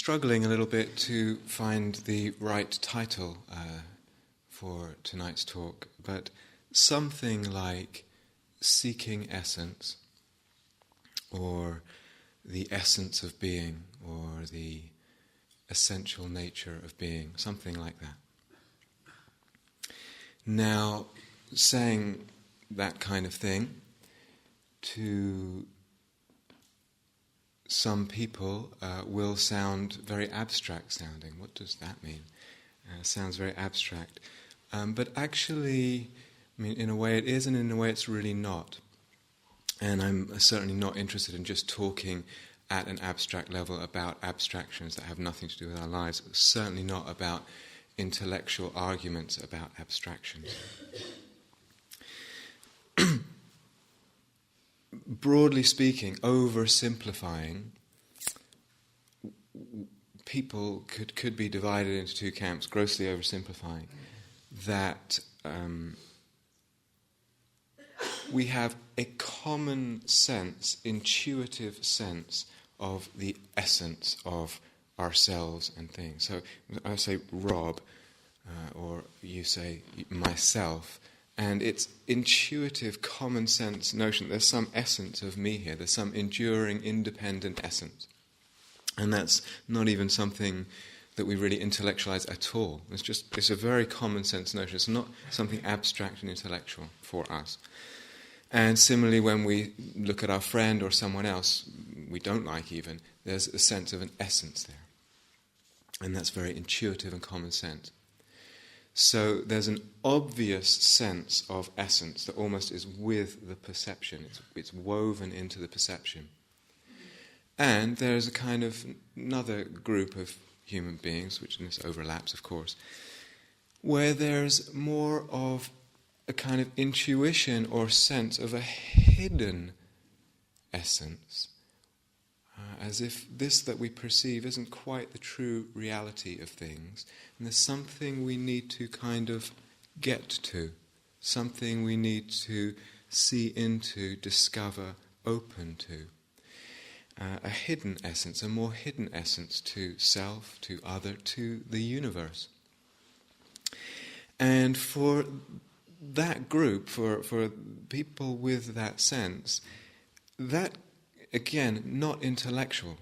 struggling a little bit to find the right title for tonight's talk, but something like Seeking Essence, or the essence of being, or the essential nature of being, something like that. Now, saying that kind of thing to some people will sound very abstract sounding. What does that mean? Sounds very abstract. But actually, I mean, in a way it is, and in a way it's really not. And I'm certainly not interested in just talking at an abstract level about abstractions that have nothing to do with our lives. Certainly not about intellectual arguments about abstractions. Broadly speaking, oversimplifying, people could be divided into two camps, grossly oversimplifying, that we have a common sense, intuitive sense of the essence of ourselves and things. So I say Rob, or you say myself, and it's intuitive, common sense notion. There's some essence of me here. There's some enduring, independent essence. And that's not even something that we really intellectualize at all. It's a very common sense notion. It's not something abstract and intellectual for us. And similarly, when we look at our friend or someone else we don't like even, there's a sense of an essence there. And that's very intuitive and common sense. So there's an obvious sense of essence that almost is with the perception. It's woven into the perception. And there's a kind of another group of human beings, which in this overlaps, of course, where there's more of a kind of intuition or sense of a hidden essence, as if this that we perceive isn't quite the true reality of things, and there's something we need to kind of get to, something we need to see into, discover, open to. A hidden essence, a more hidden essence to self, to other, to the universe. And for that group, for people with that sense, that, again, not intellectual.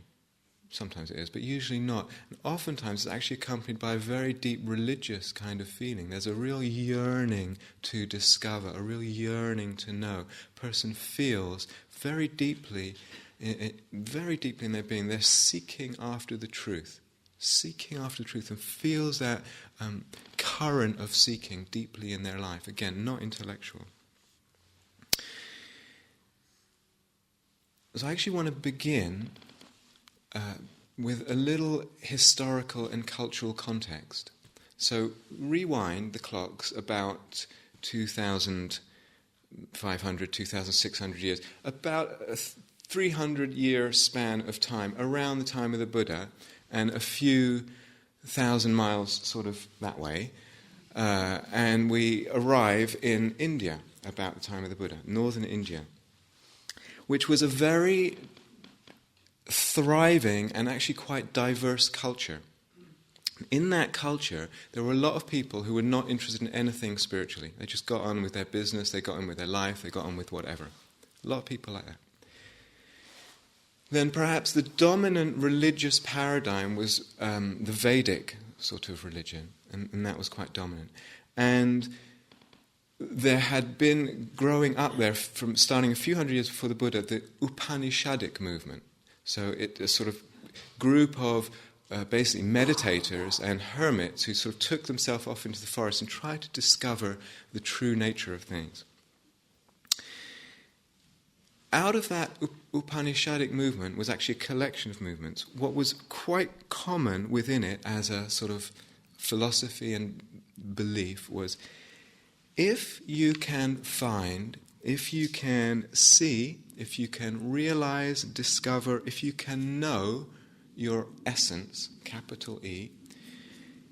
Sometimes it is, but usually not. And oftentimes it's actually accompanied by a very deep religious kind of feeling. There's a real yearning to discover, a real yearning to know. A person feels very deeply in their being, they're seeking after the truth, and feels that current of seeking deeply in their life. Again, not intellectual. So I actually want to begin with a little historical and cultural context. So rewind the clocks about 2,500, 2,600 years, about a 300-year span of time, around the time of the Buddha, and a few thousand miles sort of that way, and we arrive in India about the time of the Buddha, northern India, which was a very thriving and actually quite diverse culture. In that culture, there were a lot of people who were not interested in anything spiritually. They just got on with their business, they got on with their life, they got on with whatever. A lot of people like that. Then perhaps the dominant religious paradigm was the Vedic sort of religion, and that was quite dominant. And there had been growing up there, from starting a few hundred years before the Buddha, the Upanishadic movement. So it's a sort of group of basically meditators and hermits who sort of took themselves off into the forest and tried to discover the true nature of things. Out of that Upanishadic movement was actually a collection of movements. What was quite common within it as a sort of philosophy and belief was, if you can find, if you can see, if you can realize, discover, if you can know your essence, capital E,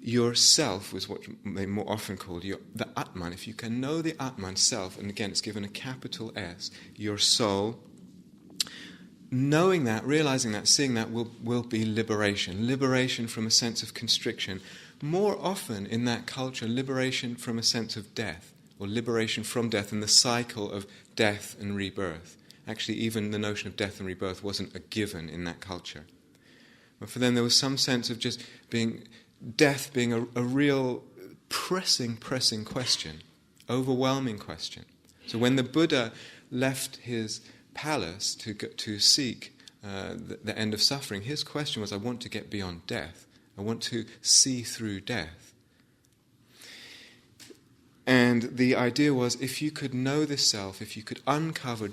yourself was what they more often called the Atman. If you can know the Atman, self, and again it's given a capital S, your soul, knowing that, realizing that, seeing that will be liberation. Liberation from a sense of constriction. More often in that culture, liberation from a sense of death, or liberation from death and the cycle of death and rebirth. Actually, even the notion of death and rebirth wasn't a given in that culture. But for them, there was some sense of just death being a real pressing question, overwhelming question. So when the Buddha left his palace to seek the end of suffering, his question was, I want to get beyond death. I want to see through death. And the idea was, if you could know this self, if you could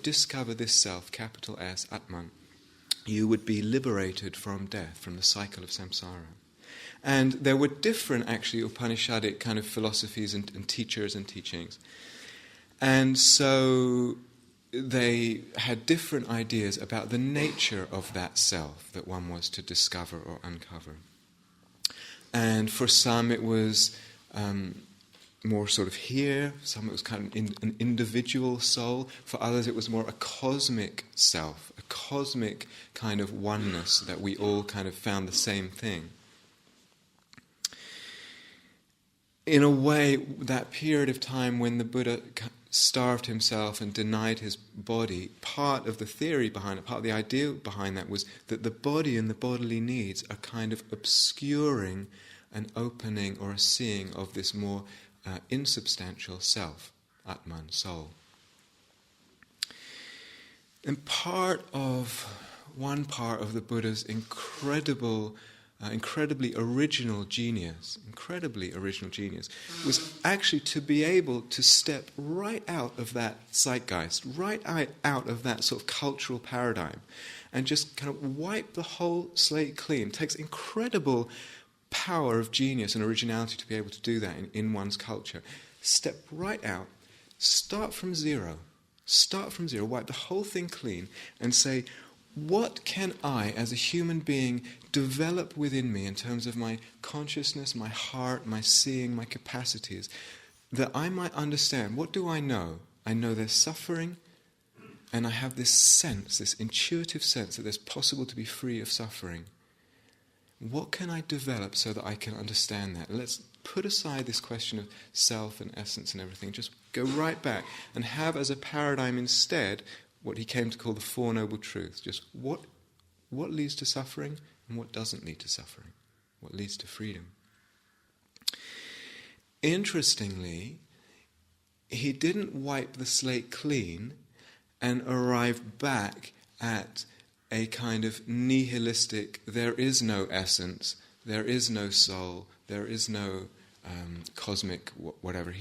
discover this self, capital S, Atman, you would be liberated from death, from the cycle of samsara. And there were different, actually, Upanishadic kind of philosophies and teachers and teachings. And so they had different ideas about the nature of that self that one was to discover or uncover. And for some it was more sort of here, some it was kind of an individual soul. For others it was more a cosmic self, a cosmic kind of oneness that we all kind of found the same thing. In a way, that period of time when the Buddha starved himself and denied his body, part of the theory behind it, part of the idea behind that was that the body and the bodily needs are kind of obscuring an opening or a seeing of this more insubstantial self, Atman, soul. And one part of the Buddha's incredibly original genius was actually to be able to step right out of that zeitgeist, right out of that sort of cultural paradigm, and just kind of wipe the whole slate clean. It takes incredible power of genius and originality to be able to do that in one's culture. Step right out, start from zero, wipe the whole thing clean, and say, what can I, as a human being, develop within me in terms of my consciousness, my heart, my seeing, my capacities, that I might understand? What do I know? I know there's suffering, and I have this sense, this intuitive sense that it's possible to be free of suffering. What can I develop so that I can understand that? Let's put aside this question of self and essence and everything. Just go right back and have as a paradigm instead what he came to call the Four Noble Truths. Just what leads to suffering and what doesn't lead to suffering. What leads to freedom. Interestingly, he didn't wipe the slate clean and arrive back at a kind of nihilistic, there is no essence, there is no soul, there is no cosmic whatever.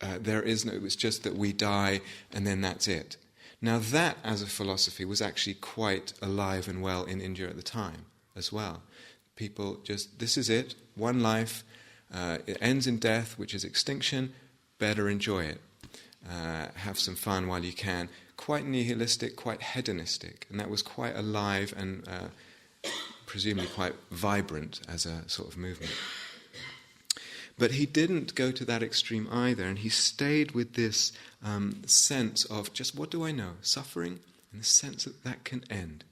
There is no, it's just that we die and then that's it. Now that, as a philosophy, was actually quite alive and well in India at the time as well. People just, this is it, one life, it ends in death, which is extinction, better enjoy it. Have some fun while you can. Quite nihilistic, quite hedonistic, and that was quite alive and presumably quite vibrant as a sort of movement. But he didn't go to that extreme either, and he stayed with this sense of just, what do I know? Suffering, and the sense that can end.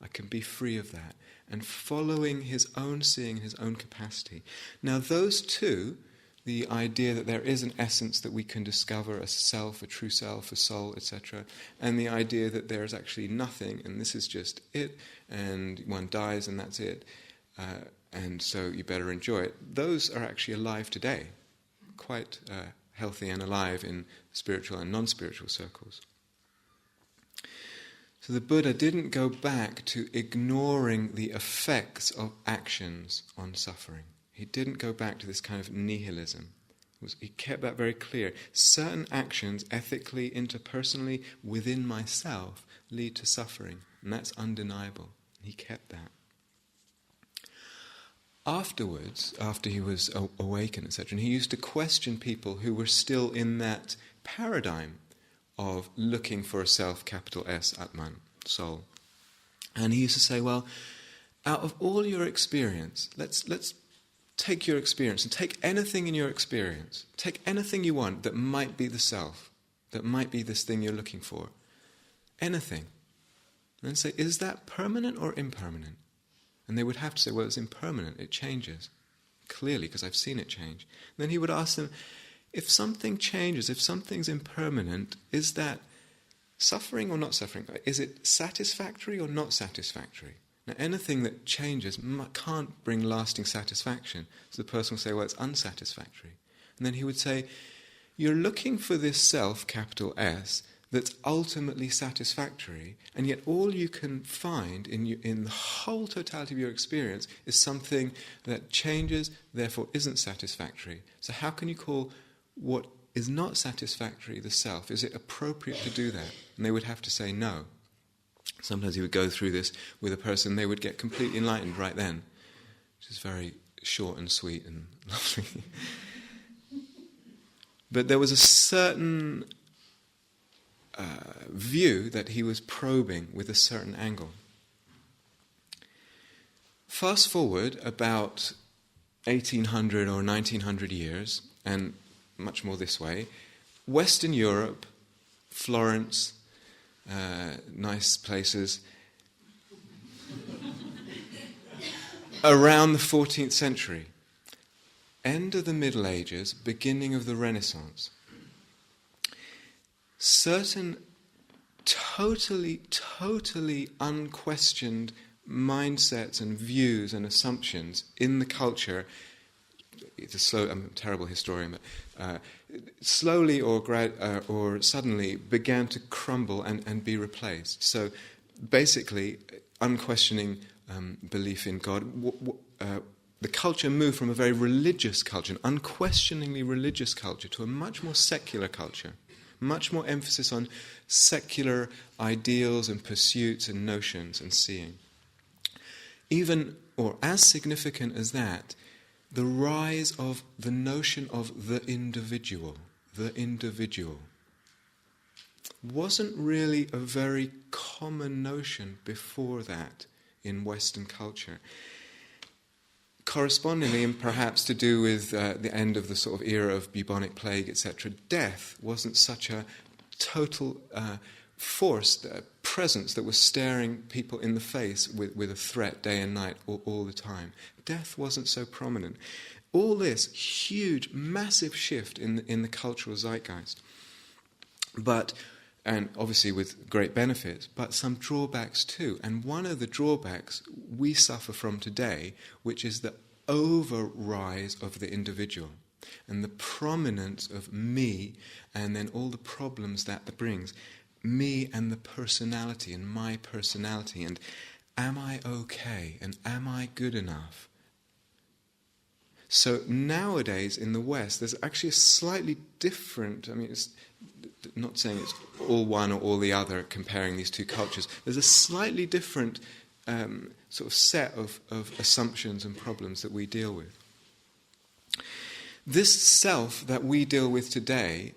I can be free of that. And following his own seeing, his own capacity. Now those two, the idea that there is an essence that we can discover, a self, a true self, a soul, etc., and the idea that there is actually nothing, and this is just it, and one dies and that's it, and so you better enjoy it. Those are actually alive today, quite healthy and alive in spiritual and non-spiritual circles. So the Buddha didn't go back to ignoring the effects of actions on suffering. He didn't go back to this kind of nihilism. He kept that very clear. Certain actions, ethically, interpersonally, within myself, lead to suffering, and that's undeniable. He kept that. Afterwards, after he was awakened, etc., and he used to question people who were still in that paradigm of looking for a self, capital S, Atman, soul. And he used to say, well, out of all your experience, let's take your experience and take anything in your experience. Take anything you want that might be the self, that might be this thing you're looking for. Anything. And then say, is that permanent or impermanent? And they would have to say, well, it's impermanent, it changes. Clearly, because I've seen it change. And then he would ask them, if something changes, if something's impermanent, is that suffering or not suffering? Is it satisfactory or not satisfactory? Now, anything that changes can't bring lasting satisfaction. So the person will say, well, it's unsatisfactory. And then he would say, you're looking for this self, capital S, that's ultimately satisfactory, and yet all you can find in the whole totality of your experience is something that changes, therefore isn't satisfactory. So how can you call what is not satisfactory the self? Is it appropriate to do that? And they would have to say no. Sometimes he would go through this with a person, they would get completely enlightened right then, which is very short and sweet and lovely. But there was a certain view that he was probing with a certain angle. Fast forward about 1800 or 1900 years, and much more this way, Western Europe, Florence, nice places, around the 14th century, end of the Middle Ages, beginning of the Renaissance. Certain totally unquestioned mindsets and views and assumptions in the culture, I'm a terrible historian, but slowly or suddenly began to crumble and be replaced. So basically, unquestioning belief in God, the culture moved from a very religious culture, an unquestioningly religious culture, to a much more secular culture. Much more emphasis on secular ideals and pursuits and notions and seeing. Even, or as significant as that, the rise of the notion of the individual wasn't really a very common notion before that in Western culture. Correspondingly, and perhaps to do with the end of the sort of era of bubonic plague, etc., death wasn't such a total force, presence that was staring people in the face with a threat day and night all the time. Death wasn't so prominent. All this huge, massive shift in the cultural zeitgeist, and obviously with great benefits, but some drawbacks too. And one of the drawbacks we suffer from today, which is the overrise of the individual and the prominence of me, and then all the problems that brings. Me and the personality and my personality, and am I okay, and am I good enough? So nowadays in the West, there's actually a slightly different, it's not saying it's all one or all the other, comparing these two cultures. There's a slightly different sort of set of assumptions and problems that we deal with. This self that we deal with today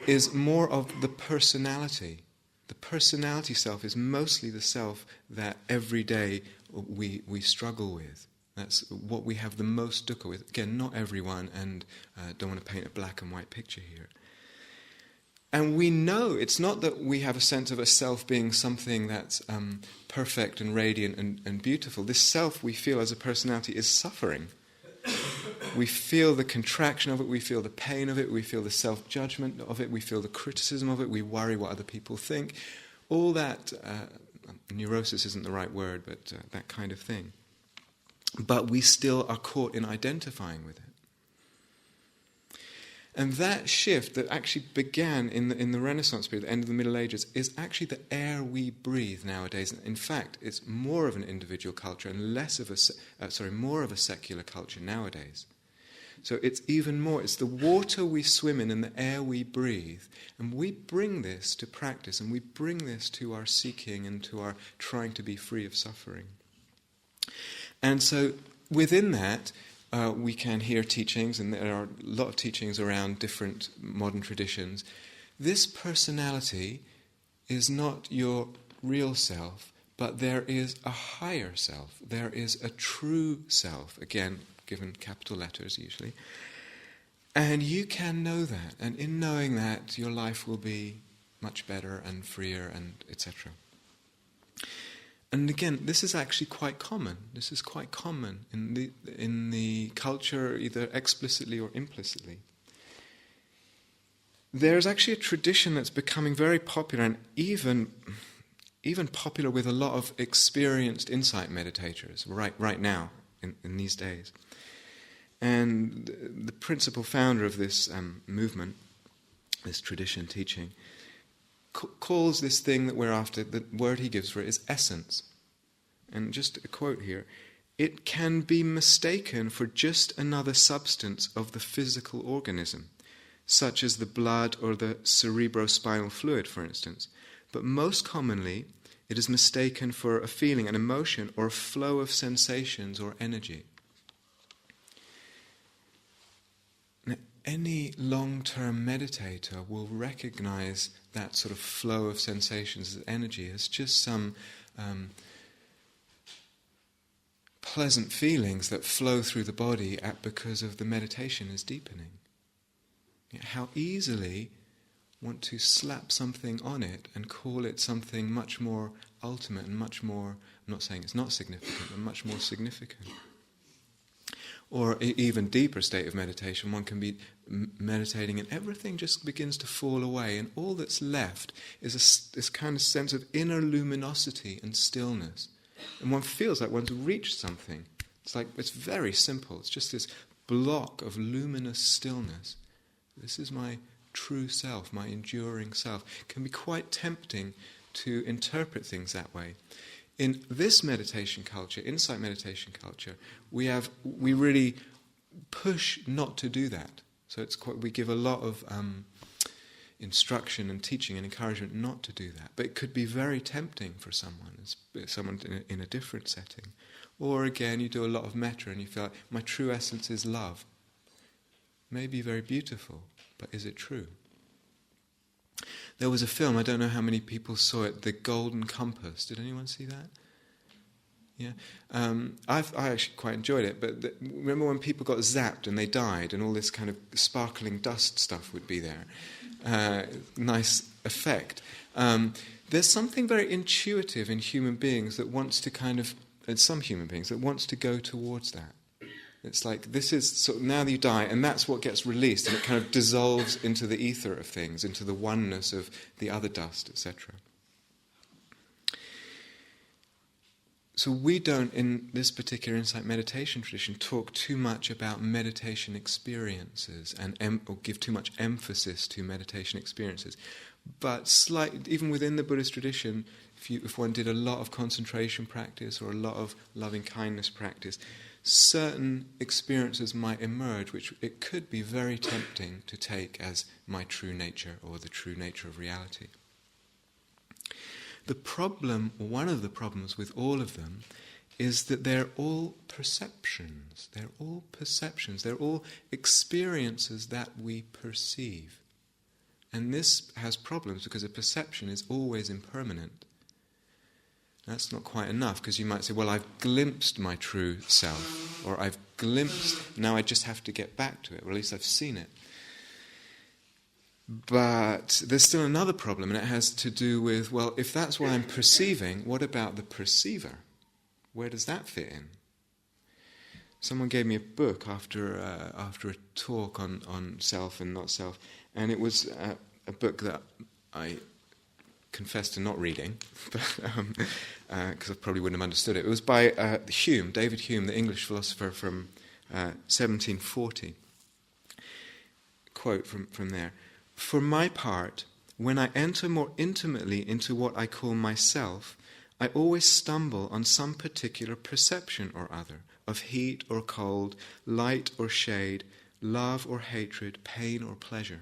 is more of the personality. The personality self is mostly the self that every day we struggle with. That's what we have the most dukkha with. Again, not everyone, and don't want to paint a black and white picture here. And we know it's not that we have a sense of a self being something that's perfect and radiant and beautiful. This self we feel as a personality is suffering. We feel the contraction of it, we feel the pain of it, we feel the self-judgment of it, we feel the criticism of it, we worry what other people think. All that, neurosis isn't the right word, but that kind of thing. But we still are caught in identifying with it. And that shift that actually began in the Renaissance period, the end of the Middle Ages, is actually the air we breathe nowadays. In fact, it's more of an individual culture and more of a secular culture nowadays. So it's even more, it's the water we swim in and the air we breathe. And we bring this to practice, and we bring this to our seeking and to our trying to be free of suffering. And so within that, we can hear teachings, and there are a lot of teachings around different modern traditions. This personality is not your real self, but there is a higher self. There is a true self, again, given capital letters usually. And you can know that, and in knowing that, your life will be much better and freer, and etc. And again, this is actually quite common. This is quite common in the culture, either explicitly or implicitly. There's actually a tradition that's becoming very popular, and even popular with a lot of experienced insight meditators right now, in these days. And the principal founder of this movement, this tradition teaching, calls this thing that we're after, the word he gives for it is essence. And just a quote here: "It can be mistaken for just another substance of the physical organism, such as the blood or the cerebrospinal fluid, for instance. But most commonly, it is mistaken for a feeling, an emotion, or a flow of sensations or energy." Now, any long-term meditator will recognize that sort of flow of sensations, as energy, as just some pleasant feelings that flow through the body because of the meditation is deepening. How easily want to slap something on it and call it something much more ultimate and much more, I'm not saying it's not significant, but much more significant. Or even deeper state of meditation, one can be meditating and everything just begins to fall away, and all that's left is this kind of sense of inner luminosity and stillness. And one feels like one's reached something. It's like, it's very simple. It's just this block of luminous stillness. This is my true self, my enduring self. It can be quite tempting to interpret things that way. In this meditation culture, insight meditation culture, we really push not to do that. So we give a lot of instruction and teaching and encouragement not to do that. But it could be very tempting for someone in a different setting. Or again, you do a lot of metta and you feel like, my true essence is love. May be very beautiful, but is it true? There was a film, I don't know how many people saw it, The Golden Compass. Did anyone see that? Yeah. I actually quite enjoyed it, but remember when people got zapped and they died and all this kind of sparkling dust stuff would be there? Nice effect. There's something very intuitive in human beings that wants to some human beings that wants to go towards that. It's like, this is, so now that you die, and that's what gets released, and it kind of dissolves into the ether of things, into the oneness of the other dust, etc. So we don't, in this particular insight meditation tradition, talk too much about meditation experiences or give too much emphasis to meditation experiences. But even within the Buddhist tradition, if one did a lot of concentration practice or a lot of loving kindness practice, certain experiences might emerge which it could be very tempting to take as my true nature or the true nature of reality. The problem, or one of the problems with all of them, is that they're all perceptions. They're all perceptions. They're all experiences that we perceive. And this has problems because a perception is always impermanent. That's not quite enough, because you might say, well, I've glimpsed my true self, or I've glimpsed, now I just have to get back to it, or at least I've seen it. But there's still another problem, and it has to do with, well, if that's what I'm perceiving, what about the perceiver? Where does that fit in? Someone gave me a book after a talk on self and not self, and it was a book that I confess to not reading, because I probably wouldn't have understood it. It was by David Hume, the English philosopher from 1740. Quote from there: "For my part, when I enter more intimately into what I call myself, I always stumble on some particular perception or other, of heat or cold, light or shade, love or hatred, pain or pleasure.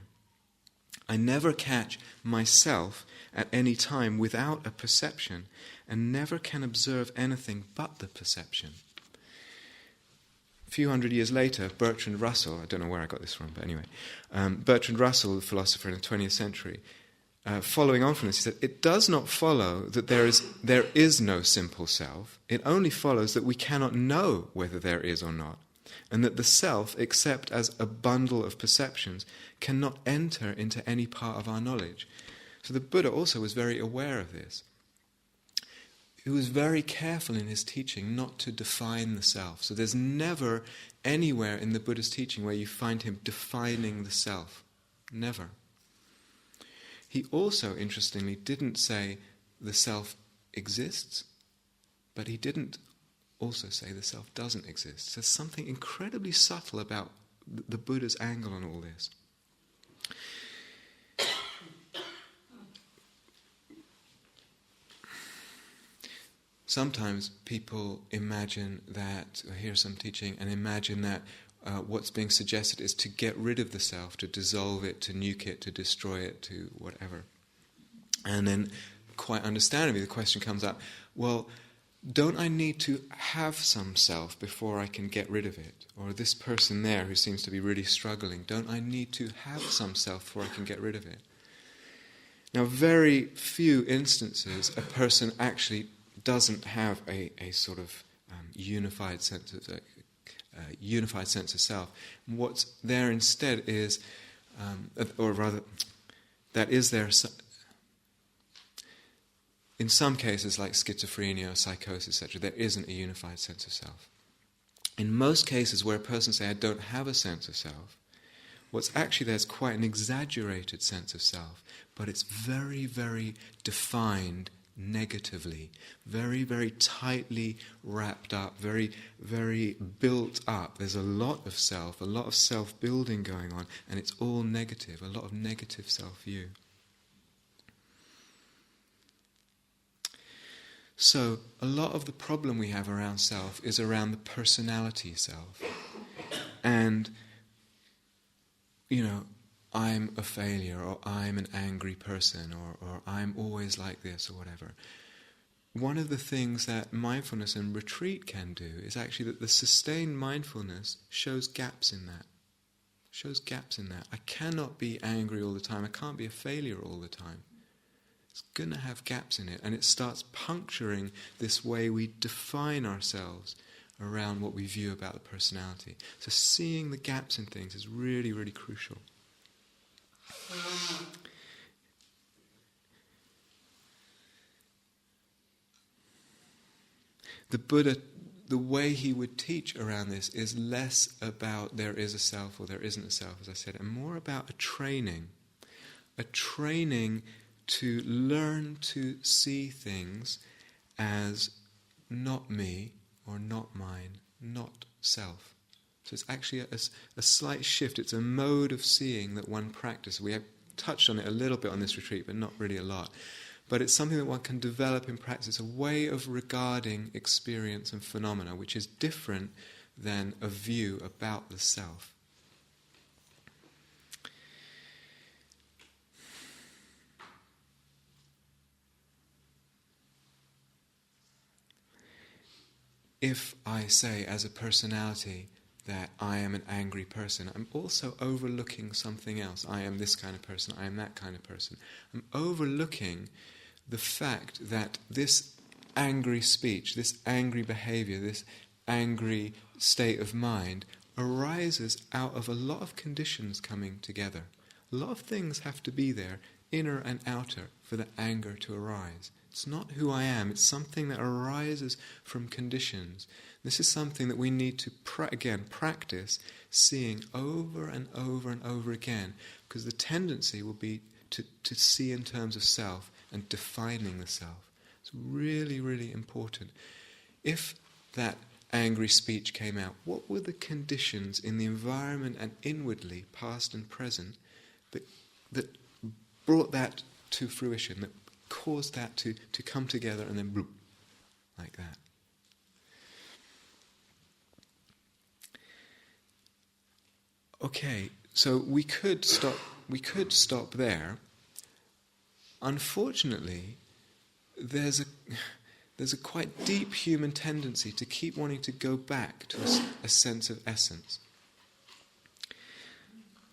I never catch myself at any time without a perception, and never can observe anything but the perception." A few hundred years later, Bertrand Russell, I don't know where I got this from, but anyway, Bertrand Russell, the philosopher in the 20th century, following on from this, he said, "It does not follow that there is no simple self. It only follows that we cannot know whether there is or not, and that the self, except as a bundle of perceptions, cannot enter into any part of our knowledge." So the Buddha also was very aware of this. he was very careful in his teaching not to define the self. So there's never anywhere in the Buddha's teaching where you find him defining the self. Never. He also, interestingly, didn't say the self exists, but he didn't also say the self doesn't exist. There's something incredibly subtle about the Buddha's angle on all this. Sometimes people imagine that, or hear some teaching, and imagine that what's being suggested is to get rid of the self, to dissolve it, to nuke it, to destroy it, to whatever. And then, quite understandably, the question comes up, well, don't I need to have some self before I can get rid of it? Or this person there who seems to be really struggling, don't I need to have some self before I can get rid of it? Now, very few instances a person actually doesn't have a sort of unified sense of self. What's there instead is, or rather, that is there. In some cases, like schizophrenia or psychosis, etc., there isn't a unified sense of self. In most cases where a person says, I don't have a sense of self, what's actually there is quite an exaggerated sense of self, but it's very, very defined negatively, very, very tightly wrapped up, very, very built up. There's a lot of self-building going on, and it's all negative, a lot of negative self-view. So, a lot of the problem we have around self is around the personality self. And, I'm a failure, or I'm an angry person, or I'm always like this, or whatever. One of the things that mindfulness and retreat can do is actually that the sustained mindfulness shows gaps in that. I cannot be angry all the time. I can't be a failure all the time. It's going to have gaps in it, and it starts puncturing this way we define ourselves around what we view about the personality. So seeing the gaps in things is really, really crucial. The Buddha, the way he would teach around this is less about there is a self or there isn't a self, as I said, and more about a training to learn to see things as not me or not mine, not self. So it's actually a slight shift. It's a mode of seeing that one practices. We have touched on it a little bit on this retreat, but not really a lot. But it's something that one can develop in practice. It's a way of regarding experience and phenomena, which is different than a view about the self. If I say as a personality that I am an angry person, I'm also overlooking something else. I am this kind of person, I am that kind of person. I'm overlooking the fact that this angry speech, this angry behavior, this angry state of mind arises out of a lot of conditions coming together. A lot of things have to be there, inner and outer, for the anger to arise. It's not who I am, it's something that arises from conditions. This is something that we need to, practice seeing over and over and over again, because the tendency will be to see in terms of self and defining the self. It's really, really important. If that angry speech came out, what were the conditions in the environment and inwardly, past and present, that brought that to fruition, that caused that to come together and then bloop, like that. Okay, so we could stop there. Unfortunately, there's a quite deep human tendency to keep wanting to go back to a sense of essence.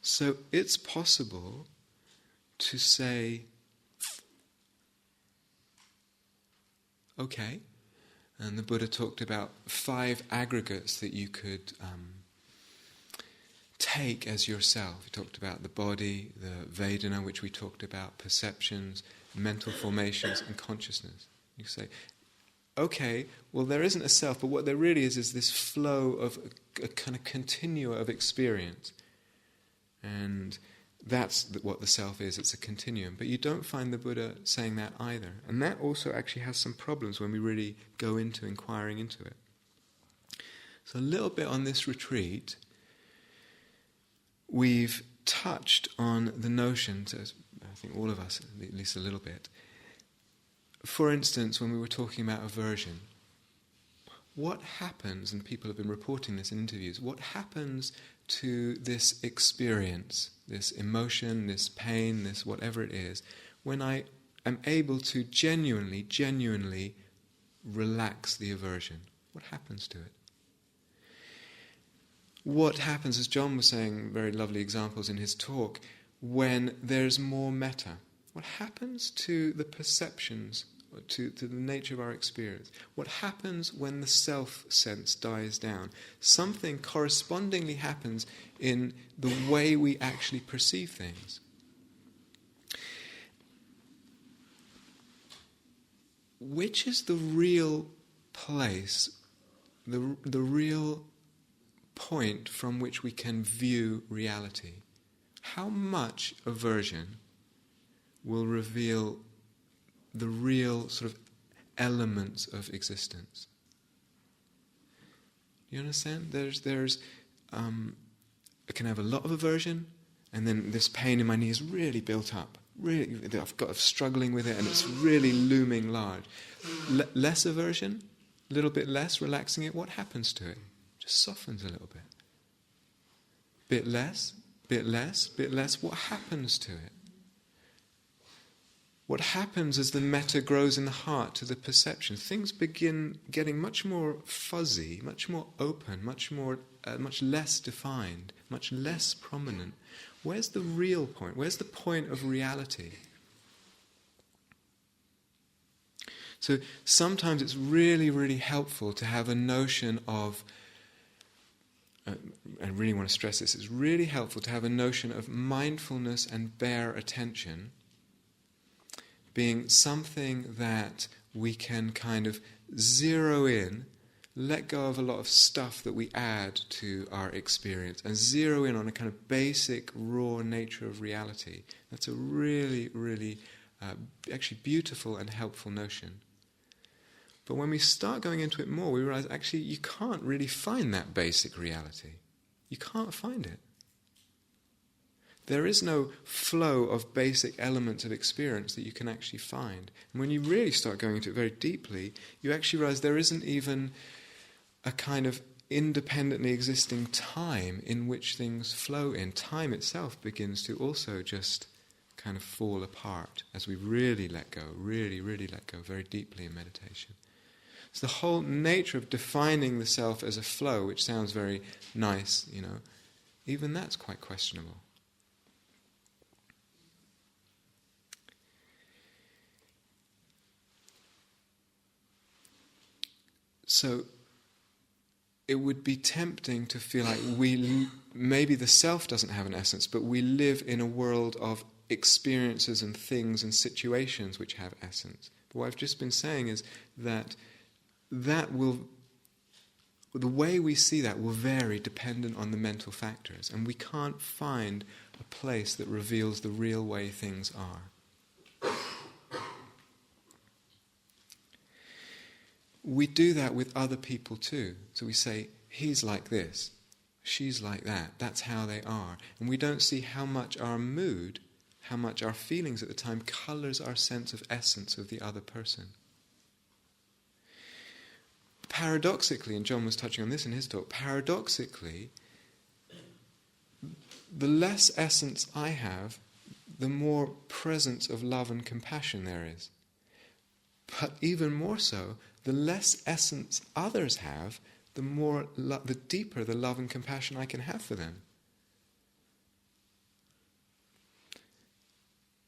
So it's possible to say, okay, and the Buddha talked about 5 aggregates that you could take as yourself. He talked about the body, the Vedana, which we talked about, perceptions, mental formations, and consciousness. You say, okay, well, there isn't a self, but what there really is this flow of a kind of continua of experience. And that's what the self is. It's a continuum. But you don't find the Buddha saying that either. And that also actually has some problems when we really go into inquiring into it. So a little bit on this retreat, we've touched on the notions, I think all of us, at least a little bit. For instance, when we were talking about aversion, what happens, and people have been reporting this in interviews, what happens to this experience, this emotion, this pain, this whatever it is, when I am able to genuinely relax the aversion? What happens to it? What happens, as John was saying, very lovely examples in his talk, when there's more metta? What happens to the perceptions, to the nature of our experience? What happens when the self-sense dies down? Something correspondingly happens in the way we actually perceive things. Which is the real place, the real point from which we can view reality? How much aversion will reveal the real sort of elements of existence? You understand? I can have a lot of aversion, and then this pain in my knee is really built up. Really, I'm struggling with it, and it's really looming large. Less aversion, a little bit less, relaxing it. What happens to it? Just softens a little bit. Bit less. What happens to it? What happens as the metta grows in the heart to the perception? Things begin getting much more fuzzy, much more open, much less defined, much less prominent. Where's the real point? Where's the point of reality? So sometimes it's really, really helpful to have a notion of, I really want to stress this, it's really helpful to have a notion of mindfulness and bare attention being something that we can kind of zero in, let go of a lot of stuff that we add to our experience, and zero in on a kind of basic, raw nature of reality. That's a really, really actually beautiful and helpful notion. But when we start going into it more, we realize actually you can't really find that basic reality. You can't find it. There is no flow of basic elements of experience that you can actually find. And when you really start going into it very deeply, you actually realize there isn't even a kind of independently existing time in which things flow in. Time itself begins to also just kind of fall apart as we really let go, really let go very deeply in meditation. So the whole nature of defining the self as a flow, which sounds very nice, even that's quite questionable. So it would be tempting to feel like maybe the self doesn't have an essence, but we live in a world of experiences and things and situations which have essence. But what I've just been saying is that the way we see that will vary dependent on the mental factors, and we can't find a place that reveals the real way things are. We do that with other people too. So we say, he's like this, she's like that, that's how they are. And we don't see how much our mood, how much our feelings at the time colours our sense of essence of the other person. Paradoxically, and John was touching on this in his talk, paradoxically, the less essence I have, the more presence of love and compassion there is. But even more so, the less essence others have, the deeper the love and compassion I can have for them.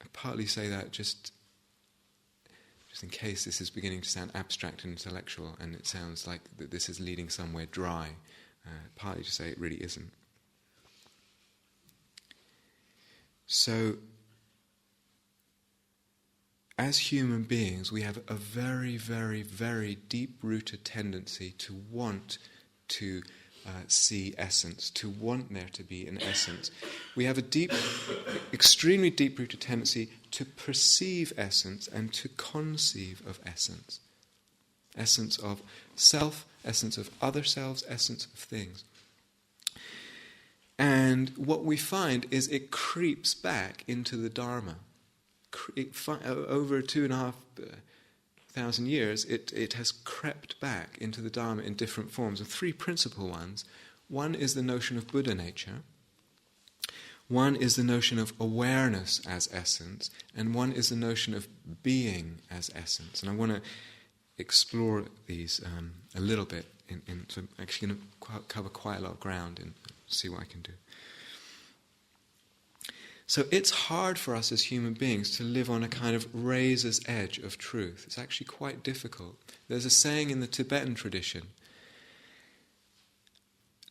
I partly say that just in case this is beginning to sound abstract and intellectual, and it sounds like that this is leading somewhere dry. Partly to say it really isn't. So, as human beings, we have a very, very, very deep-rooted tendency to want to see essence, to want there to be an essence. We have a extremely deep-rooted tendency to perceive essence and to conceive of essence. Essence of self, essence of other selves, essence of things. And what we find is it creeps back into the Dharma. Over 2,500 years, it has crept back into the Dharma in different forms, of three principal ones. One is the notion of Buddha nature, one is the notion of awareness as essence, and one is the notion of being as essence. And I want to explore these a little bit. So I'm actually going to cover quite a lot of ground and see what I can do. So it's hard for us as human beings to live on a kind of razor's edge of truth. It's actually quite difficult. There's a saying in the Tibetan tradition,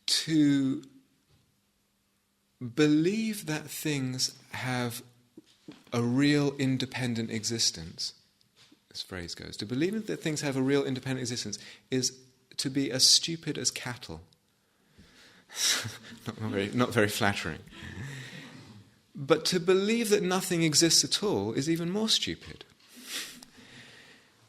to believe that things have a real independent existence, this phrase goes, to believe that things have a real independent existence is to be as stupid as cattle. not very flattering. But to believe that nothing exists at all is even more stupid.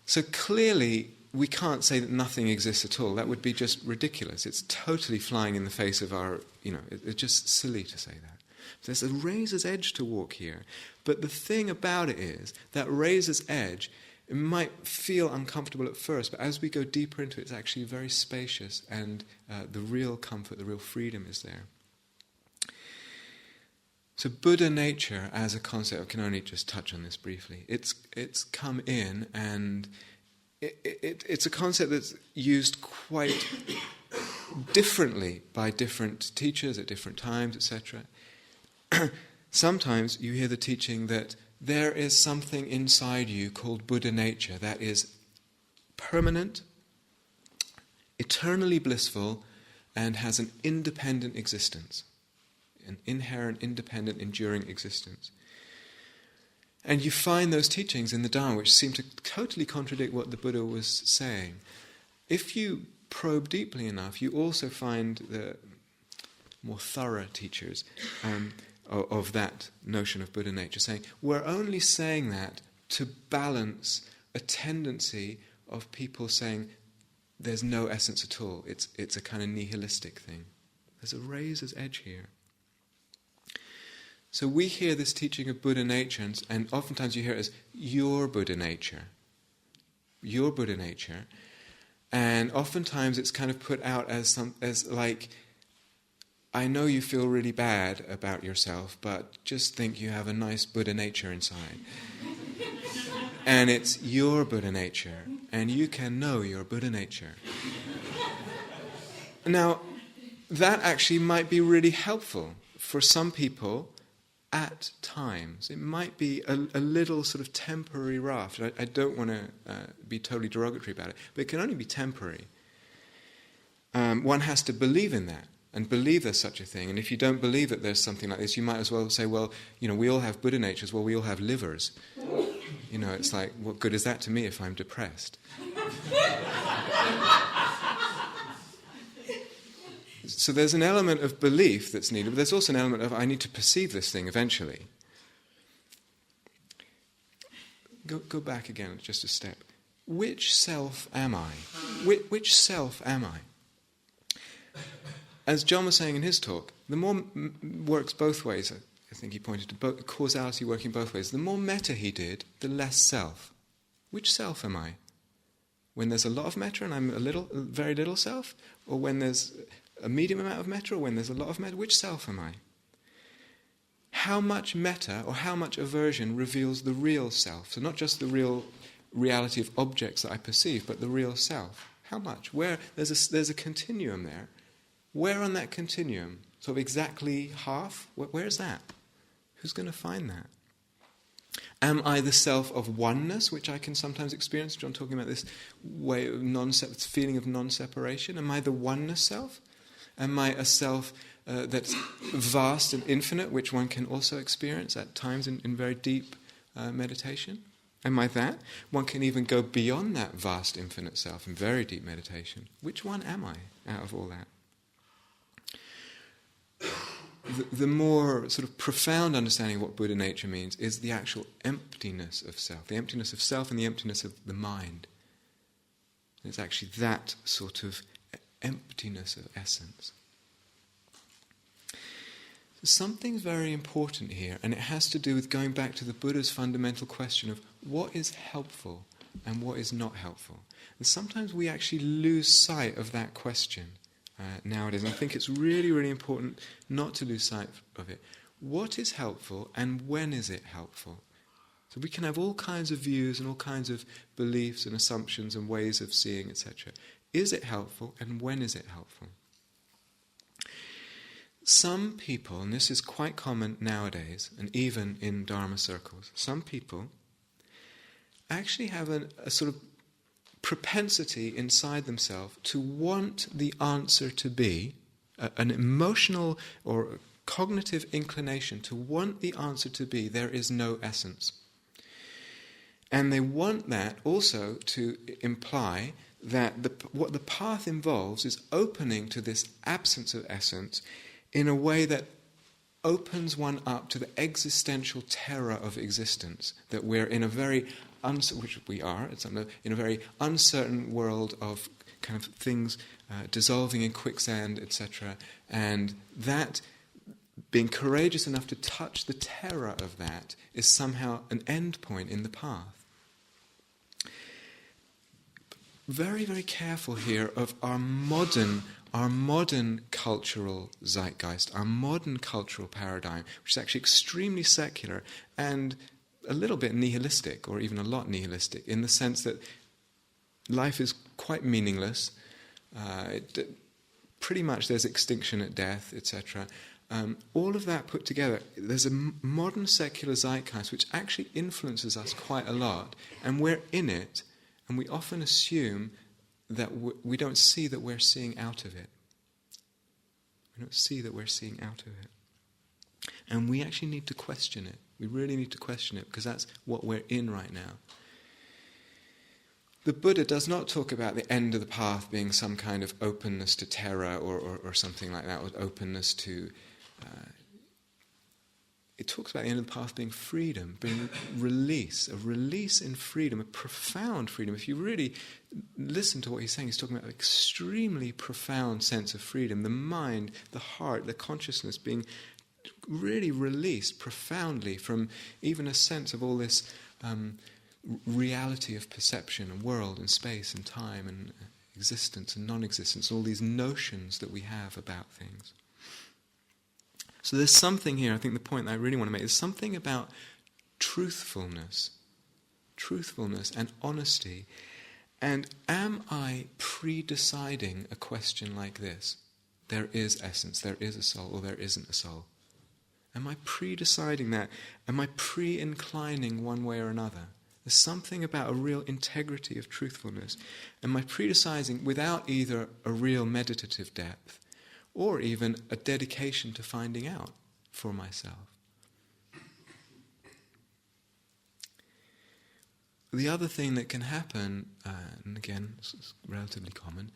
So clearly, we can't say that nothing exists at all. That would be just ridiculous. It's totally flying in the face of our, it's just silly to say that. There's a razor's edge to walk here. But the thing about it is, that razor's edge, it might feel uncomfortable at first, but as we go deeper into it, it's actually very spacious, and the real comfort, the real freedom is there. So Buddha nature as a concept, I can only just touch on this briefly. It's come in, and it's a concept that's used quite differently by different teachers at different times, etc. Sometimes you hear the teaching that there is something inside you called Buddha nature that is permanent, eternally blissful, and has an independent existence. An inherent, independent, enduring existence. And you find those teachings in the Dharma which seem to totally contradict what the Buddha was saying. If you probe deeply enough, you also find the more thorough teachers of that notion of Buddha nature saying, we're only saying that to balance a tendency of people saying there's no essence at all. It's a kind of nihilistic thing. There's a razor's edge here. So we hear this teaching of Buddha nature, and oftentimes you hear it as your Buddha nature. Your Buddha nature. And oftentimes it's kind of put out as like, I know you feel really bad about yourself, but just think you have a nice Buddha nature inside. And it's your Buddha nature, and you can know your Buddha nature. Now, that actually might be really helpful for some people at times. It might be a little sort of temporary raft. I don't want to be totally derogatory about it, but it can only be temporary. One has to believe in that and believe there's such a thing. And if you don't believe that there's something like this, you might as well say, well, we all have Buddha natures, well, we all have livers. It's like, what good is that to me if I'm depressed? So there's an element of belief that's needed, but there's also an element of, I need to perceive this thing eventually. Go back again, just a step. Which self am I? Which self am I? As John was saying in his talk, the more works both ways. I think he pointed to causality working both ways. The more metta he did, the less self. Which self am I? When there's a lot of metta and I'm very little self? Or when there's a medium amount of metta, or when there's a lot of metta? Which self am I? How much metta or how much aversion reveals the real self? So not just the real reality of objects that I perceive, but the real self. How much? Where there's a continuum there. Where on that continuum? Sort of exactly half? Where's that? Who's going to find that? Am I the self of oneness, which I can sometimes experience? John talking about this way of feeling of non-separation. Am I the oneness self? Am I a self that's vast and infinite, which one can also experience at times in very deep meditation? Am I that? One can even go beyond that vast infinite self in very deep meditation. Which one am I out of all that? The more sort of profound understanding of what Buddha nature means is the actual emptiness of self, the emptiness of self and the emptiness of the mind. It's actually that sort of emptiness of essence. So something's very important here, and it has to do with going back to the Buddha's fundamental question of what is helpful and what is not helpful. And sometimes we actually lose sight of that question nowadays, and I think it's really, really important not to lose sight of it. What is helpful and when is it helpful? So we can have all kinds of views and all kinds of beliefs and assumptions and ways of seeing, etc. Is it helpful and when is it helpful? Some people, and this is quite common nowadays, and even in Dharma circles, some people actually have a sort of propensity inside themselves to want the answer to be, an emotional or cognitive inclination to want the answer to be, there is no essence. And they want that also to imply that what the path involves is opening to this absence of essence in a way that opens one up to the existential terror of existence, that we're in a very, which we are, in a very uncertain world of kind of things dissolving in quicksand, etc. And that, being courageous enough to touch the terror of that, is somehow an end point in the path. Very, very careful here of our modern cultural zeitgeist, our modern cultural paradigm, which is actually extremely secular and a little bit nihilistic, or even a lot nihilistic, in the sense that life is quite meaningless. Pretty much there's extinction at death, etc. All of that put together, there's a modern secular zeitgeist which actually influences us quite a lot, and we're in it, and we often assume that we don't see that we're seeing out of it. We don't see that we're seeing out of it. And we actually need to question it. We really need to question it, because that's what we're in right now. The Buddha does not talk about the end of the path being some kind of openness to terror or something like that, or openness to... It talks about the end of the path being freedom, being release, a release in freedom, a profound freedom. If you really listen to what he's saying, he's talking about an extremely profound sense of freedom. The mind, the heart, the consciousness being really released profoundly from even a sense of all this reality of perception and world and space and time and existence and non-existence, all these notions that we have about things. So there's something here, I think the point that I really want to make is something about truthfulness and honesty. And am I pre-deciding a question like this? There is essence, there is a soul, or there isn't a soul. Am I pre-deciding that? Am I pre-inclining one way or another? There's something about a real integrity of truthfulness. Am I pre-deciding without either a real meditative depth or even a dedication to finding out for myself? The other thing that can happen, and again, it's relatively common,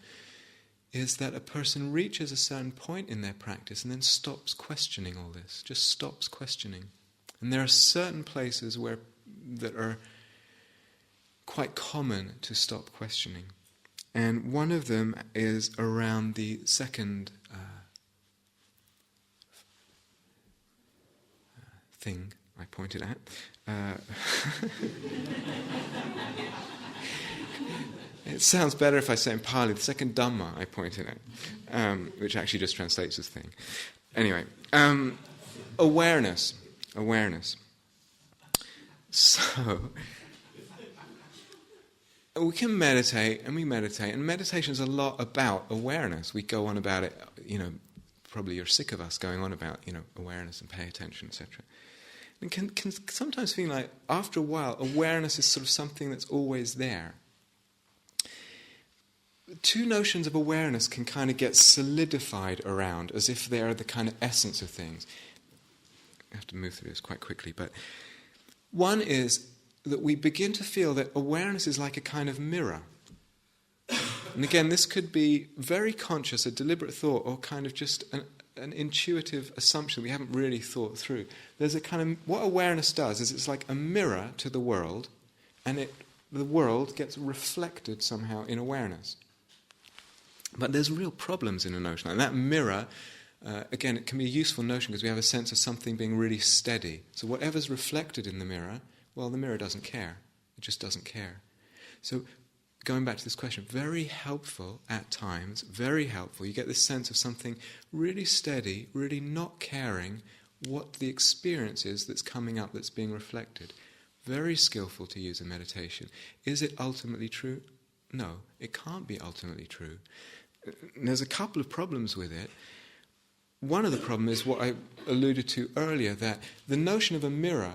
is that a person reaches a certain point in their practice and then stops questioning all this, just stops questioning. And there are certain places that are quite common to stop questioning. And one of them is around the second thing I pointed at. It sounds better if I say in Pali, the second Dhamma I pointed at, which actually just translates as thing. Anyway, awareness. So, we can meditate, and meditation is a lot about awareness. We go on about it, probably you're sick of us going on about, awareness and pay attention, etc. And can sometimes feel like, after a while, awareness is sort of something that's always there. Two notions of awareness can kind of get solidified around, as if they are the kind of essence of things. I have to move through this quite quickly, but one is that we begin to feel that awareness is like a kind of mirror. And again, this could be very conscious, a deliberate thought, or kind of just an intuitive assumption we haven't really thought through. There's a kind of, what awareness does is it's like a mirror to the world, and the world gets reflected somehow in awareness. But there's real problems in a notion. And that mirror, again, it can be a useful notion because we have a sense of something being really steady. So whatever's reflected in the mirror, well, the mirror doesn't care. It just doesn't care. So going back to this question, very helpful at times, very helpful. You get this sense of something really steady, really not caring what the experience is that's coming up, that's being reflected. Very skillful to use in meditation. Is it ultimately true? No, it can't be ultimately true. There's a couple of problems with it. One of the problems is what I alluded to earlier, that the notion of a mirror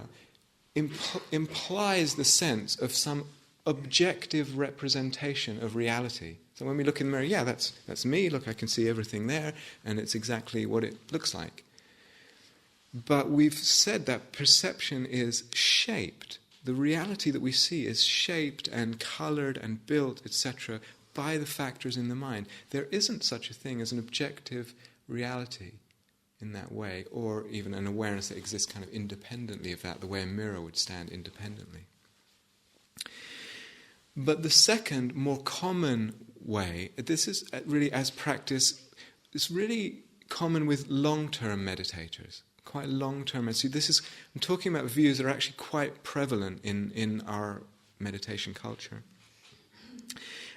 implies the sense of some objective representation of reality. So when we look in the mirror, yeah, that's me, look, I can see everything there, and it's exactly what it looks like. But we've said that perception is shaped. The reality that we see is shaped and coloured and built, etc., by the factors in the mind. There isn't such a thing as an objective reality in that way, or even an awareness that exists kind of independently of that, the way a mirror would stand independently. But the second, more common way, this is really as practice, it's really common with long-term meditators, quite long-term. So I'm talking about views that are actually quite prevalent in our meditation culture.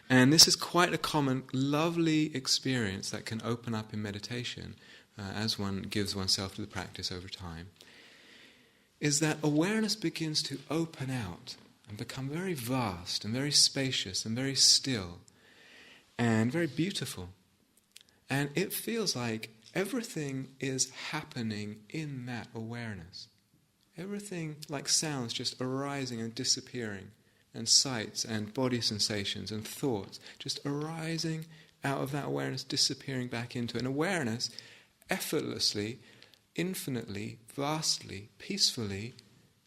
And this is quite a common, lovely experience that can open up in meditation as one gives oneself to the practice over time, is that awareness begins to open out and become very vast and very spacious and very still and very beautiful. And it feels like everything is happening in that awareness. Everything, like sounds, just arising and disappearing, and sights and body sensations and thoughts just arising out of that awareness, disappearing back into an awareness, effortlessly, infinitely, vastly, peacefully,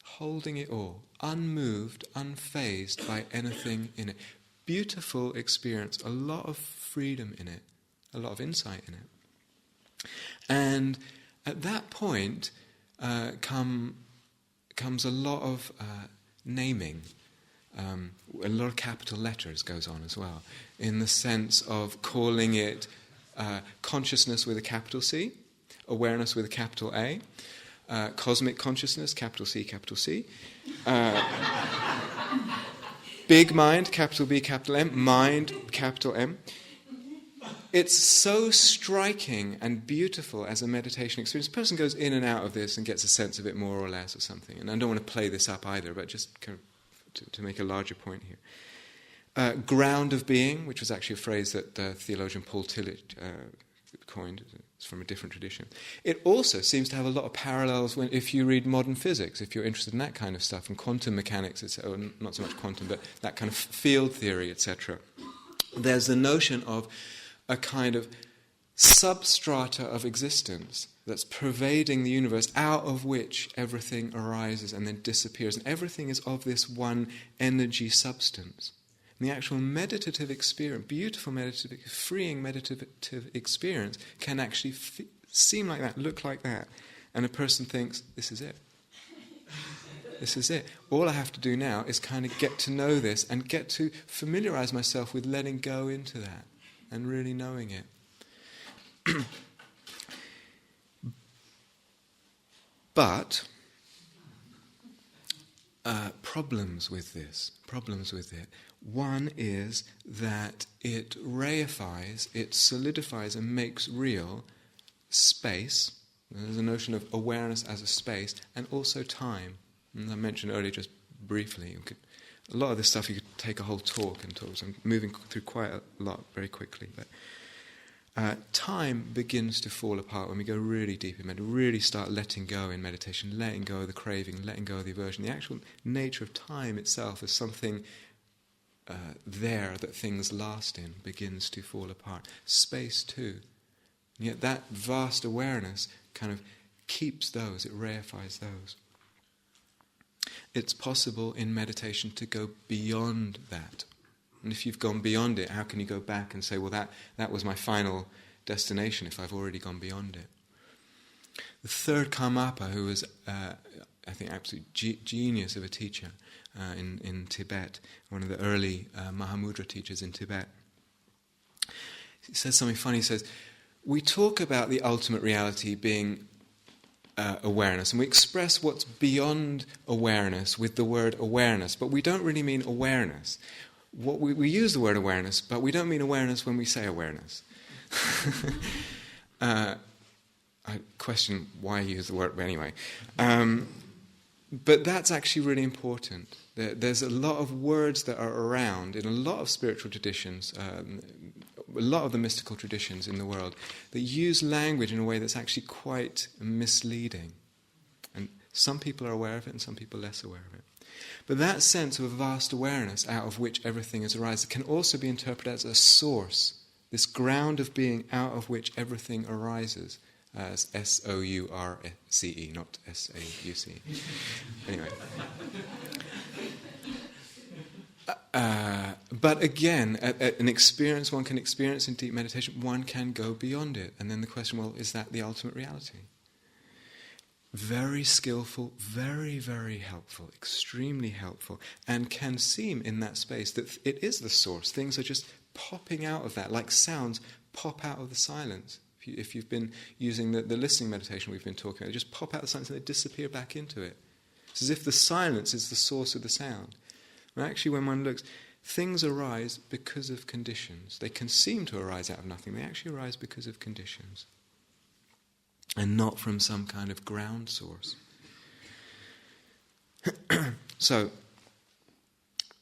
holding it all, unmoved, unfazed by anything in it. Beautiful experience, a lot of freedom in it, a lot of insight in it. And at that point comes a lot of naming. A lot of capital letters goes on as well, in the sense of calling it consciousness with a capital C, awareness with a capital A, cosmic consciousness, capital C, big mind, capital B, capital M, mind, capital M. It's so striking and beautiful as a meditation experience. A person goes in and out of this and gets a sense of it more or less or something. And I don't want to play this up either, but just kind of to make a larger point here. Ground of being, which was actually a phrase that theologian Paul Tillich coined. It's from a different tradition. It also seems to have a lot of parallels if you read modern physics, if you're interested in that kind of stuff, and quantum mechanics, or not so much quantum, but that kind of field theory, etc. There's the notion of a kind of substrata of existence that's pervading the universe, out of which everything arises and then disappears. And everything is of this one energy substance. And the actual meditative experience, beautiful meditative, freeing meditative experience can actually seem like that, look like that. And a person thinks, this is it. This is it. All I have to do now is kind of get to know this and get to familiarize myself with letting go into that and really knowing it. But problems with it. One is that it reifies, it solidifies and makes real space. There's a notion of awareness as a space, and also time. And I mentioned earlier just briefly, a lot of this stuff you could take a whole talk and talk. So I'm moving through quite a lot very quickly, but time begins to fall apart when we go really deep in meditation, really start letting go in meditation, letting go of the craving, letting go of the aversion. The actual nature of time itself as something there that things last in begins to fall apart. Space too. And yet that vast awareness kind of keeps those, it reifies those. It's possible in meditation to go beyond that. And if you've gone beyond it, how can you go back and say, well, that was my final destination if I've already gone beyond it? The third Karmapa, who was, I think, absolute genius of a teacher in Tibet, one of the early Mahamudra teachers in Tibet, he says something funny. He says, we talk about the ultimate reality being awareness, and we express what's beyond awareness with the word awareness, but we don't really mean awareness. We use the word awareness, but we don't mean awareness when we say awareness. I question why I use the word, but anyway. But that's actually really important. There's a lot of words that are around in a lot of spiritual traditions, a lot of the mystical traditions in the world, that use language in a way that's actually quite misleading. And some people are aware of it and some people are less aware of it. But that sense of a vast awareness out of which everything is arising can also be interpreted as a source, this ground of being out of which everything arises, as S-O-U-R-C-E, not S-A-U-C. Anyway. But again, at an experience one can experience in deep meditation, one can go beyond it. And then the question, well, is that the ultimate reality? Very skillful, very, very helpful, extremely helpful, and can seem in that space that it is the source. Things are just popping out of that, like sounds pop out of the silence. If you've been using the listening meditation we've been talking about, they just pop out of the silence and they disappear back into it. It's as if the silence is the source of the sound. And actually, when one looks, things arise because of conditions. They can seem to arise out of nothing. They actually arise because of conditions, and not from some kind of ground source. So,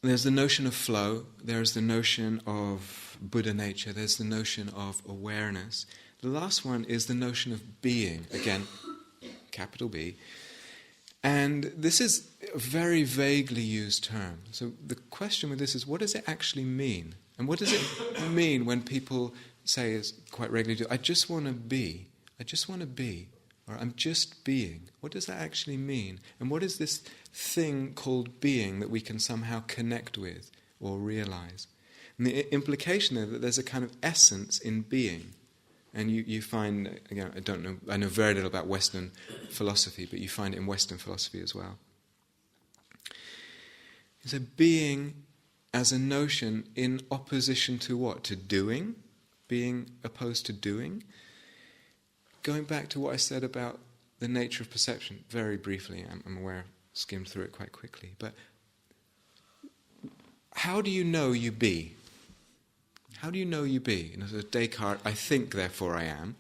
there's the notion of flow, there's the notion of Buddha nature, there's the notion of awareness. The last one is the notion of being, again, capital B. And this is a very vaguely used term. So the question with this is, what does it actually mean? And what does it mean when people say, as quite regularly do, I just want to be. I just want to be, or I'm just being. What does that actually mean? And what is this thing called being that we can somehow connect with or realize? And the implication there that there's a kind of essence in being. And you find, again, I know very little about Western philosophy, but you find it in Western philosophy as well. It's a being as a notion in opposition to what? To doing? Being opposed to doing? Going back to what I said about the nature of perception, very briefly, I'm aware I skimmed through it quite quickly, but how do you know you be? How do you know you be? You know, so Descartes, I think, therefore I am,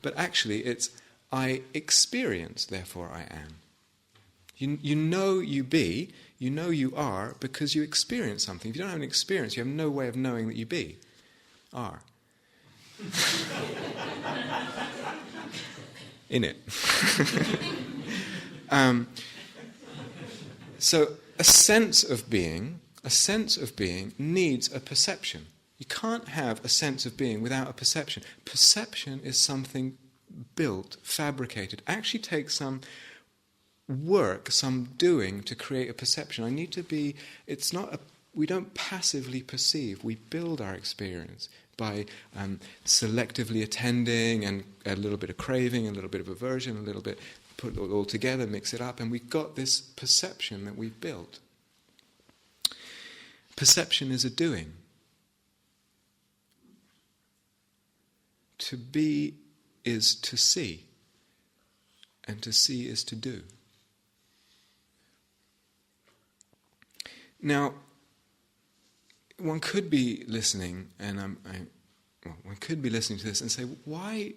but actually it's I experience, therefore I am. You know you be, you know you are, because you experience something. If you don't have an experience, you have no way of knowing that you be, are. In it. So a sense of being needs a perception. You can't have a sense of being without a perception. Perception is something built, fabricated. Actually takes some work, some doing to create a perception. We don't passively perceive, we build our experience by selectively attending and a little bit of craving, a little bit of aversion, a little bit, put it all together, mix it up, and we've got this perception that we've built. Perception is a doing. To be is to see, and to see is to do. Now, one could be listening, and one could be listening to this and say, why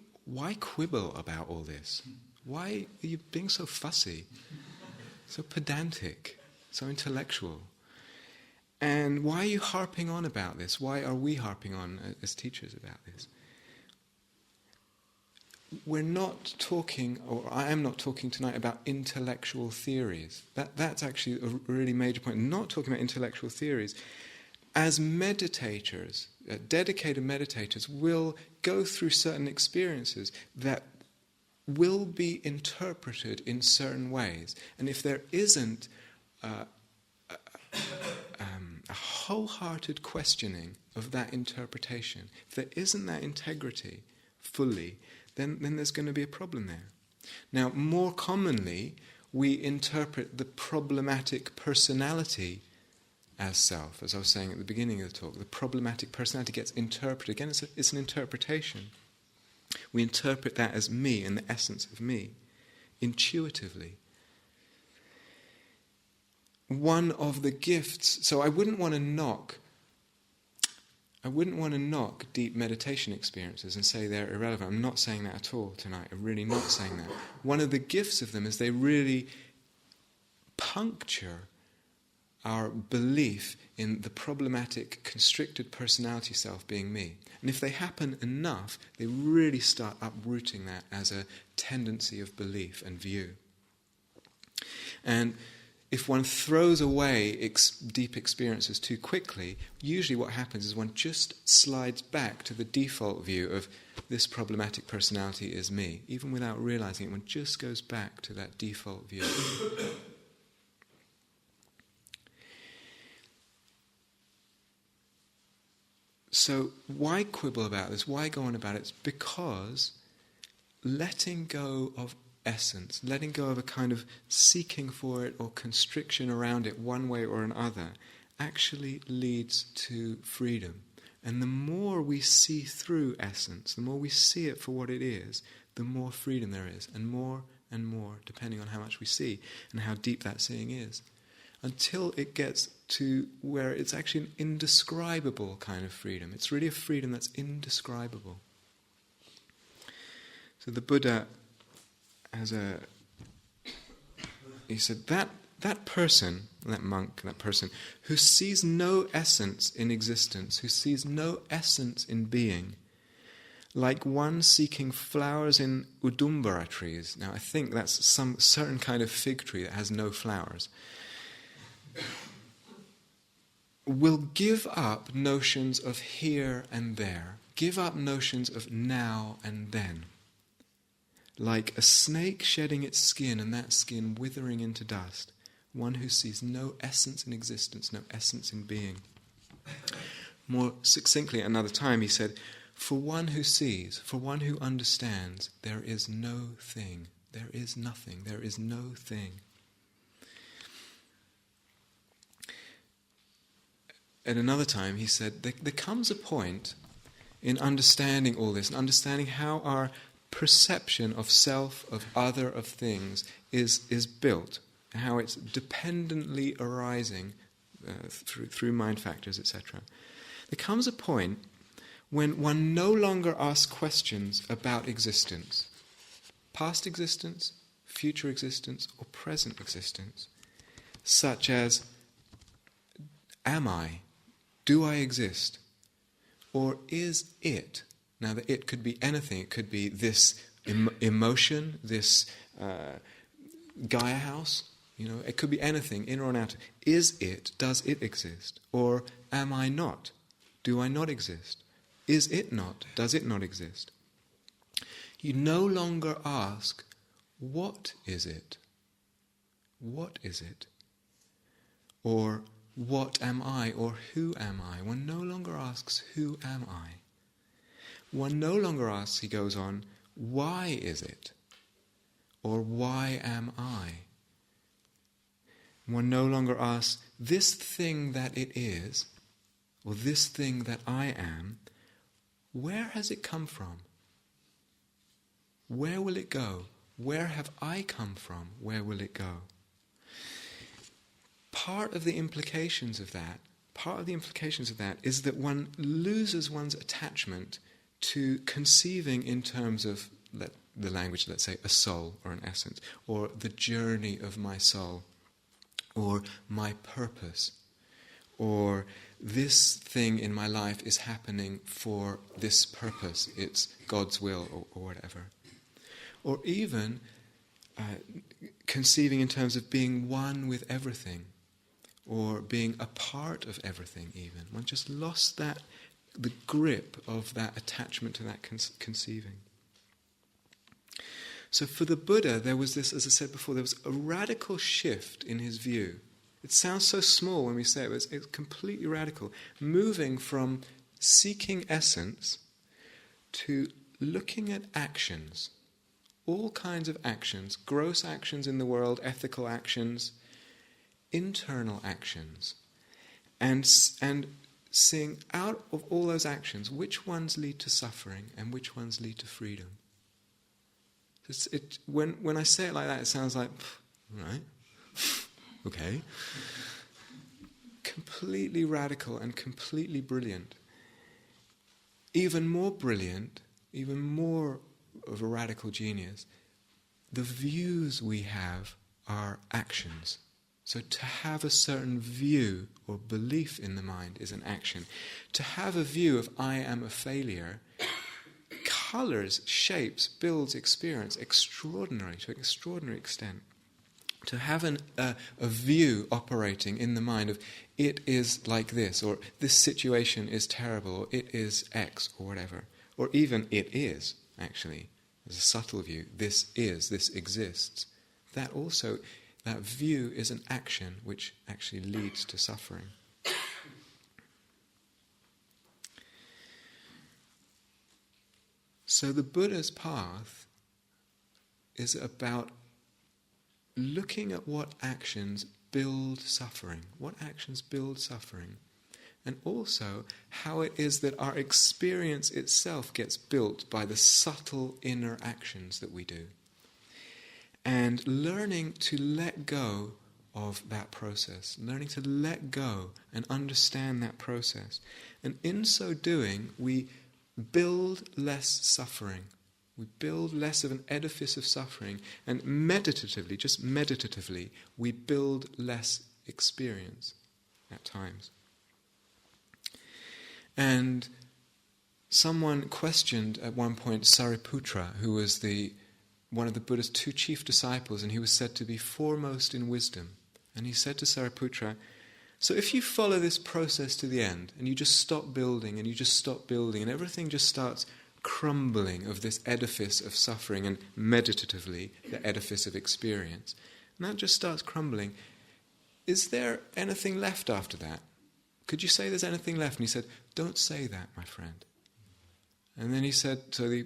quibble about all this? Why are you being so fussy, so pedantic, so intellectual? And why are you harping on about this? Why are we harping on as teachers about this? We're not talking, or I am not talking tonight about intellectual theories. That's actually a really major point. Not talking about intellectual theories. As meditators, dedicated meditators will go through certain experiences that will be interpreted in certain ways. And if there isn't a wholehearted questioning of that interpretation. If there isn't that integrity fully, then there's going to be a problem there. Now, more commonly, we interpret the problematic personality as self. As I was saying at the beginning of the talk, the problematic personality gets interpreted. Again, it's an interpretation. We interpret that as me and the essence of me, intuitively. One of the gifts, so I wouldn't want to knock deep meditation experiences and say they're irrelevant. I'm not saying that at all tonight. I'm really not saying that. One of the gifts of them is they really puncture our belief in the problematic, constricted personality self being me. And if they happen enough, they really start uprooting that as a tendency of belief and view. And if one throws away deep experiences too quickly, usually what happens is one just slides back to the default view of this problematic personality is me. Even without realizing it, one just goes back to that default view. So why quibble about this? Why go on about it? It's because letting go of essence, letting go of a kind of seeking for it or constriction around it one way or another, actually leads to freedom. And the more we see through essence, the more we see it for what it is, the more freedom there is, and more, depending on how much we see and how deep that seeing is. Until it gets to where it's actually an indescribable kind of freedom. It's really a freedom that's indescribable. So the Buddha he said that person, that monk, that person who sees no essence in existence, who sees no essence in being, like one seeking flowers in udumbara trees. Now I think that's some certain kind of fig tree that has no flowers. Will give up notions of here and there, give up notions of now and then. Like a snake shedding its skin and that skin withering into dust, one who sees no essence in existence, no essence in being. More succinctly at another time he said, for one who sees, for one who understands, there is no thing, there is nothing, there is no thing. At another time he said, there comes a point in understanding all this, and understanding how our perception of self, of other, of things is built, how it's dependently arising through mind factors, etc. There comes a point when one no longer asks questions about existence, past existence, future existence, or present existence, such as, am I? Do I exist? Or is it? Now, the it could be anything. It could be this emotion, this Gaia House. It could be anything, in or out. Is it? Does it exist? Or am I not? Do I not exist? Is it not? Does it not exist? You no longer ask, what is it? What is it? Or what am I? Or who am I? One no longer asks, who am I? One no longer asks, he goes on, why is it? Or why am I? One no longer asks, this thing that it is, or this thing that I am, where has it come from? Where will it go? Where have I come from? Where will it go? Part of the implications of that is that one loses one's attachment to conceiving in terms of the language, let's say, a soul or an essence, or the journey of my soul, or my purpose, or this thing in my life is happening for this purpose, it's God's will, or whatever. Or even conceiving in terms of being one with everything, or being a part of everything even. One just lost the grip of that attachment to that conceiving. So for the Buddha, there was this, as I said before, there was a radical shift in his view. It sounds so small when we say it, but it's completely radical. Moving from seeking essence to looking at actions, all kinds of actions, gross actions in the world, ethical actions, internal actions, and seeing out of all those actions which ones lead to suffering and which ones lead to freedom. When I say it like that, it sounds like, right, okay. Completely radical and completely brilliant. Even more brilliant, even more of a radical genius, the views we have are actions. So to have a certain view or belief in the mind is an action. To have a view of I am a failure colors, shapes, builds experience extraordinary to an extraordinary extent. To have a view operating in the mind of it is like this, or this situation is terrible, or it is X, or whatever, or even it is, actually, as a subtle view, this exists. That view is an action which actually leads to suffering. So the Buddha's path is about looking at what actions build suffering, and also how it is that our experience itself gets built by the subtle inner actions that we do. And learning to let go of that process, learning to let go and understand that process. And in so doing, we build less suffering. We build less of an edifice of suffering, and meditatively, we build less experience at times. And someone questioned at one point Sariputra, who was one of the Buddha's two chief disciples, and he was said to be foremost in wisdom. And he said to Sariputra, so if you follow this process to the end, and you just stop building, and everything just starts crumbling of this edifice of suffering, and meditatively the edifice of experience, and that just starts crumbling, is there anything left after that? Could you say there's anything left? And he said, don't say that, my friend. And then he said, so the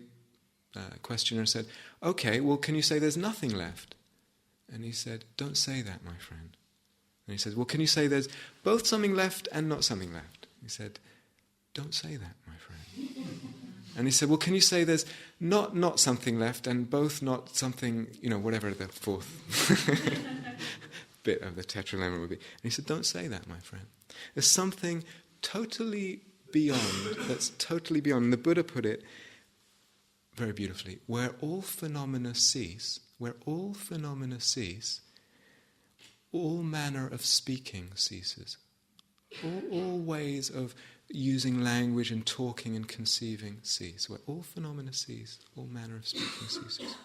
questioner said, okay, well, can you say there's nothing left? And he said, don't say that, my friend. And he said, well, can you say there's both something left and not something left? He said, don't say that, my friend. And he said, well, can you say there's not something left and both not something, whatever the fourth bit of the tetralemma would be. And he said, don't say that, my friend. There's something totally beyond, that's totally beyond. And the Buddha put it very beautifully, where all phenomena cease, all manner of speaking ceases. All ways of using language and talking and conceiving cease. Where all phenomena cease, all manner of speaking ceases.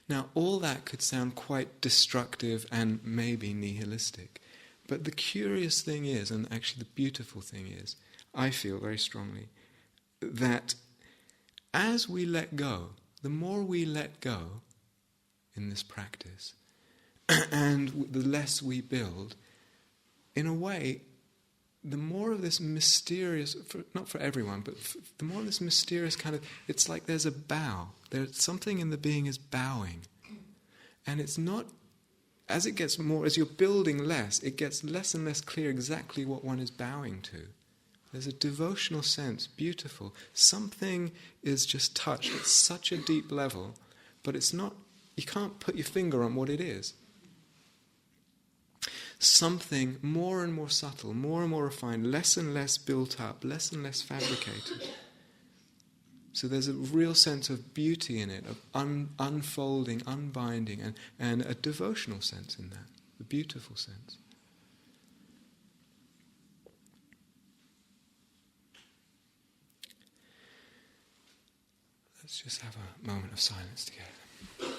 Now, all that could sound quite destructive and maybe nihilistic. But the curious thing is, and actually the beautiful thing is, I feel very strongly, that as we let go, the more we let go in this practice, and the less we build, in a way, the more of this mysterious, not for everyone, but the more of this mysterious kind of, it's like there's a bow. There's something in the being is bowing. And it's not, as you're building less, it gets less and less clear exactly what one is bowing to. There's a devotional sense, beautiful. Something is just touched at such a deep level, but it's not, you can't put your finger on what it is. Something more and more subtle, more and more refined, less and less built up, less and less fabricated. So there's a real sense of beauty in it, of unfolding, unbinding, and a devotional sense in that, a beautiful sense. Let's just have a moment of silence together.